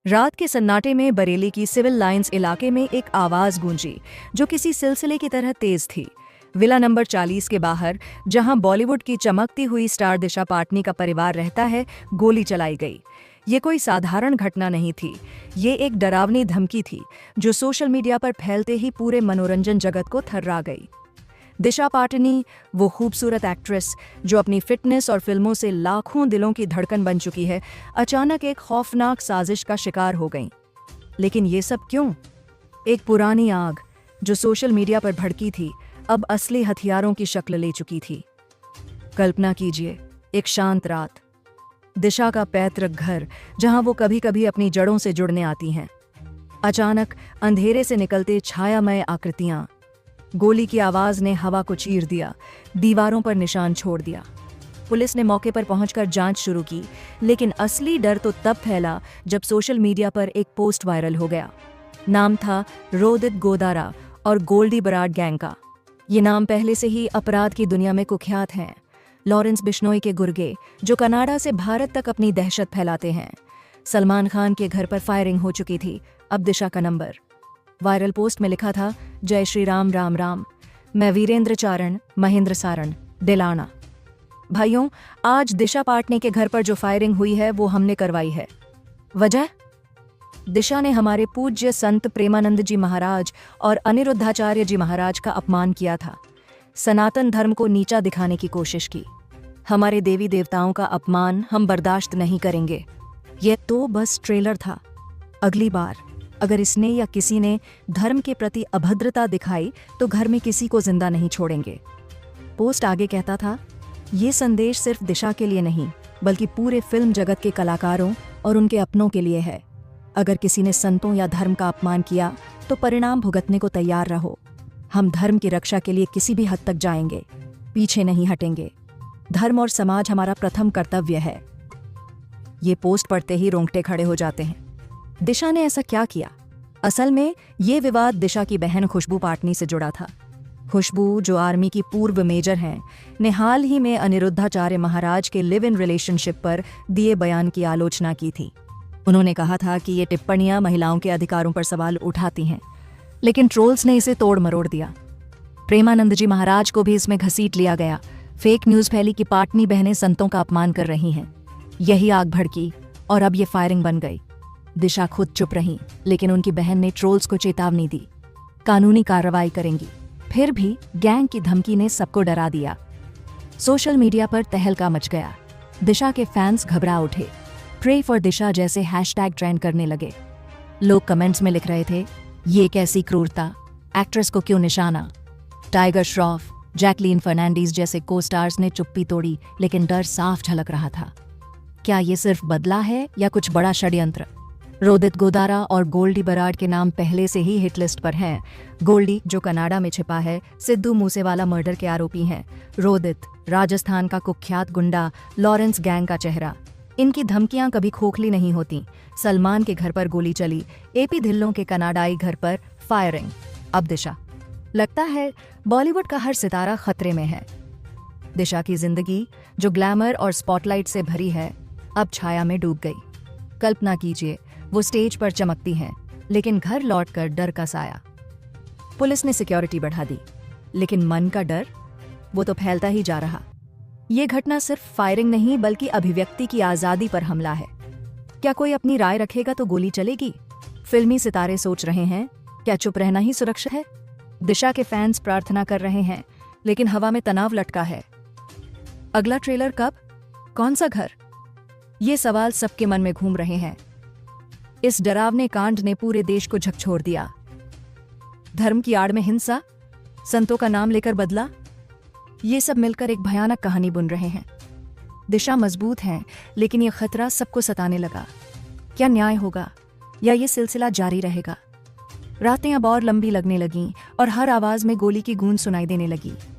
रात के सन्नाटे में बरेली की सिविल लाइंस इलाके में एक आवाज गूंजी जो किसी सिलसिले की तरह तेज थी। विला नंबर 40 के बाहर, जहां बॉलीवुड की चमकती हुई स्टार दिशा पाटनी का परिवार रहता है, गोली चलाई गई। ये कोई साधारण घटना नहीं थी, ये एक डरावनी धमकी थी जो सोशल मीडिया पर फैलते ही पूरे मनोरंजन जगत को थर्रा गई। दिशा पाटनी, वो खूबसूरत एक्ट्रेस जो अपनी फिटनेस और फिल्मों से लाखों दिलों की धड़कन बन चुकी है, अचानक एक खौफनाक साजिश का शिकार हो गईं। लेकिन ये सब क्यों? एक पुरानी आग जो सोशल मीडिया पर भड़की थी, अब असली हथियारों की शक्ल ले चुकी थी। कल्पना कीजिए, एक शांत रात, दिशा का पैतृक घर जहां वो कभी कभी अपनी जड़ों से जुड़ने आती हैं। अचानक अंधेरे से निकलते छायामय आकृतियां, गोली की आवाज ने हवा को चीर दिया, दीवारों पर निशान छोड़ दिया। पुलिस ने मौके पर पहुंचकर जांच शुरू की, लेकिन असली डर तो तब फैला जब सोशल मीडिया पर एक पोस्ट वायरल हो गया। नाम था रोदित गोदारा और गोल्डी बराड गैंग का। ये नाम पहले से ही अपराध की दुनिया में कुख्यात हैं। लॉरेंस बिश्नोई के गुर्गे, जो कनाडा से भारत तक अपनी दहशत फैलाते हैं। सलमान खान के घर पर फायरिंग हो चुकी थी, अब दिशा का नंबर। वायरल पोस्ट में लिखा था, जय श्री राम राम राम, मैं वीरेंद्र चारण महेंद्र सारण डिलाना। भाइयों, आज दिशा पाटनी के घर पर जो फायरिंग हुई है वो हमने करवाई है। वजह? दिशा ने हमारे पूज्य संत प्रेमानंद जी महाराज और अनिरुद्धाचार्य जी महाराज का अपमान किया था, सनातन धर्म को नीचा दिखाने की कोशिश की। हमारे देवी देवताओं का अपमान हम बर्दाश्त नहीं करेंगे। यह तो बस ट्रेलर था। अगली बार अगर इसने या किसी ने धर्म के प्रति अभद्रता दिखाई तो घर में किसी को जिंदा नहीं छोड़ेंगे। पोस्ट आगे कहता था, ये संदेश सिर्फ दिशा के लिए नहीं बल्कि पूरे फिल्म जगत के कलाकारों और उनके अपनों के लिए है। अगर किसी ने संतों या धर्म का अपमान किया तो परिणाम भुगतने को तैयार रहो। हम धर्म की रक्षा के लिए किसी भी हद तक जाएंगे, पीछे नहीं हटेंगे। धर्म और समाज हमारा प्रथम कर्तव्य है। ये पोस्ट पढ़ते ही रोंगटे खड़े हो जाते हैं। दिशा ने ऐसा क्या किया? असल में ये विवाद दिशा की बहन खुशबू पाटनी से जुड़ा था। खुशबू, जो आर्मी की पूर्व मेजर हैं, ने हाल ही में अनिरुद्धाचार्य महाराज के लिव इन रिलेशनशिप पर दिए बयान की आलोचना की थी। उन्होंने कहा था कि ये टिप्पणियां महिलाओं के अधिकारों पर सवाल उठाती हैं, लेकिन ट्रोल्स ने इसे तोड़ मरोड़ दिया। प्रेमानंद जी महाराज को भी इसमें घसीट लिया गया। फेक न्यूज फैली कि पाटनी बहनें संतों का अपमान कर रही हैं। यही आग भड़की और अब ये फायरिंग बन गई। दिशा खुद चुप रही, लेकिन उनकी बहन ने ट्रोल्स को चेतावनी दी, कानूनी कार्रवाई करेंगी। फिर भी गैंग की धमकी ने सबको डरा दिया। सोशल मीडिया पर तहलका मच गया। दिशा के फैंस घबरा उठे। प्रे फॉर दिशा जैसे हैशटैग ट्रेंड करने लगे। लोग कमेंट्स में लिख रहे थे, ये कैसी क्रूरता, एक्ट्रेस को क्यों निशाना। टाइगर श्रॉफ, जैकलीन फर्नांडीज जैसे को स्टार्स ने चुप्पी तोड़ी, लेकिन डर साफ झलक रहा था। क्या ये सिर्फ बदला है या कुछ बड़ा षड्यंत्र? रोदित गोदारा और गोल्डी बराड के नाम पहले से ही हिट लिस्ट पर हैं। गोल्डी, जो कनाडा में छिपा है, सिद्धू मूसेवाला मर्डर के आरोपी हैं। रोदित, राजस्थान का कुख्यात गुंडा, लॉरेंस गैंग का चेहरा। इनकी धमकियां कभी खोखली नहीं होती। सलमान के घर पर गोली चली, एपी धिल्लों के कनाडाई घर पर फायरिंग, अब दिशा। लगता है बॉलीवुड का हर सितारा खतरे में है। दिशा की जिंदगी, जो ग्लैमर और स्पॉटलाइट से भरी है, अब छाया में डूब गई। कल्पना कीजिए, वो स्टेज पर चमकती हैं, लेकिन घर लौटकर डर का साया। पुलिस ने सिक्योरिटी बढ़ा दी, लेकिन मन का डर, वो तो फैलता ही जा रहा। ये घटना सिर्फ फायरिंग नहीं बल्कि अभिव्यक्ति की आजादी पर हमला है। क्या कोई अपनी राय रखेगा तो गोली चलेगी? फिल्मी सितारे सोच रहे हैं, क्या चुप रहना ही सुरक्षित है? दिशा के फैंस प्रार्थना कर रहे हैं, लेकिन हवा में तनाव लटका है। अगला ट्रेलर कब? कौन सा घर? ये सवाल सबके मन में घूम रहे हैं। इस डरावने कांड ने पूरे देश को झकझोर दिया। धर्म की आड़ में हिंसा, संतों का नाम लेकर बदला, ये सब मिलकर एक भयानक कहानी बुन रहे हैं। दिशा मजबूत है, लेकिन यह खतरा सबको सताने लगा। क्या न्याय होगा या ये सिलसिला जारी रहेगा? रातें अब और लंबी लगने लगीं और हर आवाज में गोली की गूंज सुनाई देने लगी।